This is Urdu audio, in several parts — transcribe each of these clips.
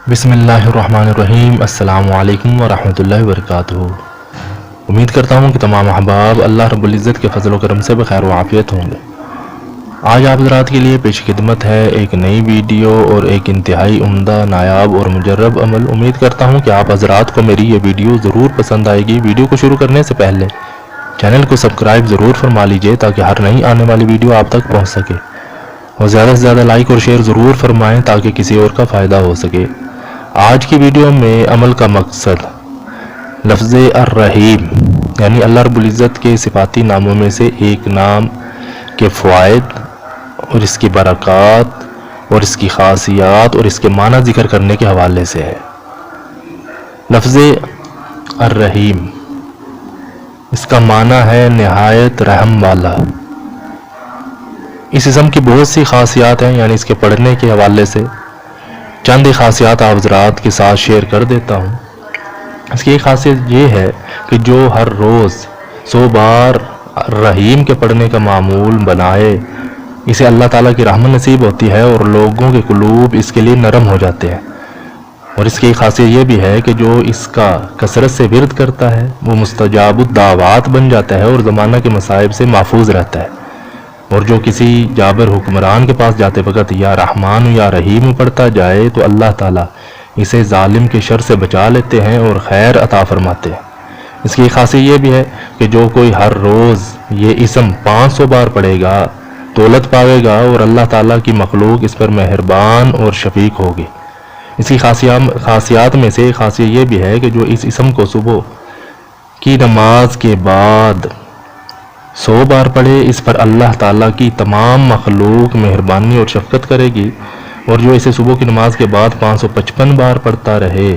بسم اللہ الرحمن الرحیم۔ السلام علیکم ورحمۃ اللہ وبرکاتہ۔ امید کرتا ہوں کہ تمام احباب اللہ رب العزت کے فضل و کرم سے بخیر و عافیت ہوں گے۔ آج آپ حضرات کے لیے پیش خدمت ہے ایک نئی ویڈیو اور ایک انتہائی عمدہ، نایاب اور مجرب عمل۔ امید کرتا ہوں کہ آپ حضرات کو میری یہ ویڈیو ضرور پسند آئے گی۔ ویڈیو کو شروع کرنے سے پہلے چینل کو سبسکرائب ضرور فرما لیجئے تاکہ ہر نئی آنے والی ویڈیو آپ تک پہنچ سکے، اور زیادہ سے زیادہ لائک اور شیئر ضرور فرمائیں تاکہ کسی اور کا فائدہ ہو سکے۔ آج کی ویڈیو میں عمل کا مقصد لفظ الرحیم یعنی اللہ رب العزت کے صفاتی ناموں میں سے ایک نام کے فوائد اور اس کی برکات اور اس کی خاصیات اور اس کے معنی ذکر کرنے کے حوالے سے ہے۔ لفظ الرحیم، اس کا معنی ہے نہایت رحم والا۔ اس اسم کی بہت سی خاصیات ہیں، یعنی اس کے پڑھنے کے حوالے سے چند خاصیات آپ حضرات کے ساتھ شیئر کر دیتا ہوں۔ اس کی ایک خاصیت یہ ہے کہ جو ہر روز 100 بار رحیم کے پڑھنے کا معمول بنائے، اسے اللہ تعالیٰ کی رحمت نصیب ہوتی ہے اور لوگوں کے قلوب اس کے لیے نرم ہو جاتے ہیں۔ اور اس کی ایک خاصیت یہ بھی ہے کہ جو اس کا کثرت سے ورد کرتا ہے وہ مستجاب الدعوات بن جاتا ہے اور زمانہ کے مصائب سے محفوظ رہتا ہے۔ اور جو کسی جابر حکمران کے پاس جاتے وقت یا رحمان یا رحیم پڑھتا جائے تو اللہ تعالیٰ اسے ظالم کے شر سے بچا لیتے ہیں اور خیر عطا فرماتے ہیں۔ اس کی ایک خاصیت یہ بھی ہے کہ جو کوئی ہر روز یہ اسم 500 بار پڑھے گا دولت پاوے گا اور اللہ تعالیٰ کی مخلوق اس پر مہربان اور شفیق ہوگی۔ اس کی خاصیات میں سے ایک خاصیت یہ بھی ہے کہ جو اس اسم کو صبح کی نماز کے بعد 100 بار پڑھے، اس پر اللہ تعالیٰ کی تمام مخلوق مہربانی اور شفقت کرے گی، اور جو اسے صبح کی نماز کے بعد 555 بار پڑھتا رہے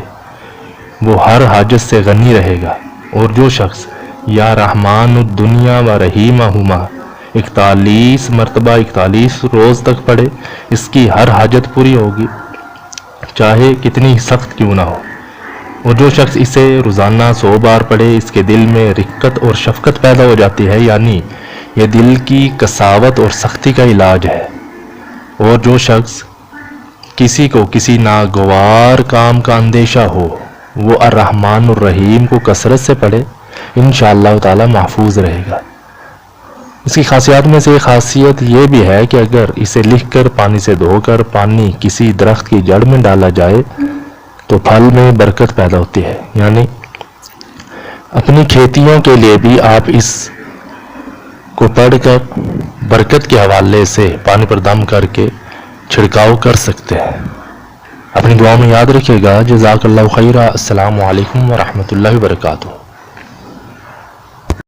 وہ ہر حاجت سے غنی رہے گا۔ اور جو شخص یا رحمان الدنیا و رحیمہما 41 مرتبہ 41 روز تک پڑھے، اس کی ہر حاجت پوری ہوگی، چاہے کتنی سخت کیوں نہ ہو۔ اور جو شخص اسے روزانہ 100 بار پڑھے، اس کے دل میں رقت اور شفقت پیدا ہو جاتی ہے، یعنی یہ دل کی قساوت اور سختی کا علاج ہے۔ اور جو شخص کسی کو کسی ناگوار کام کا اندیشہ ہو، وہ الرحمن الرحیم کو کثرت سے پڑھے، انشاءاللہ تعالی محفوظ رہے گا۔ اس کی خاصیات میں سے ایک خاصیت یہ بھی ہے کہ اگر اسے لکھ کر پانی سے دھو کر پانی کسی درخت کی جڑ میں ڈالا جائے تو پھل میں برکت پیدا ہوتی ہے، یعنی اپنی کھیتیوں کے لیے بھی آپ اس کو پڑھ کر برکت کے حوالے سے پانی پر دم کر کے چھڑکاؤ کر سکتے ہیں۔ اپنی دعاؤں میں یاد رکھیے گا۔ جزاک اللہ خیرہ۔ السلام علیکم ورحمۃ اللہ وبرکاتہ۔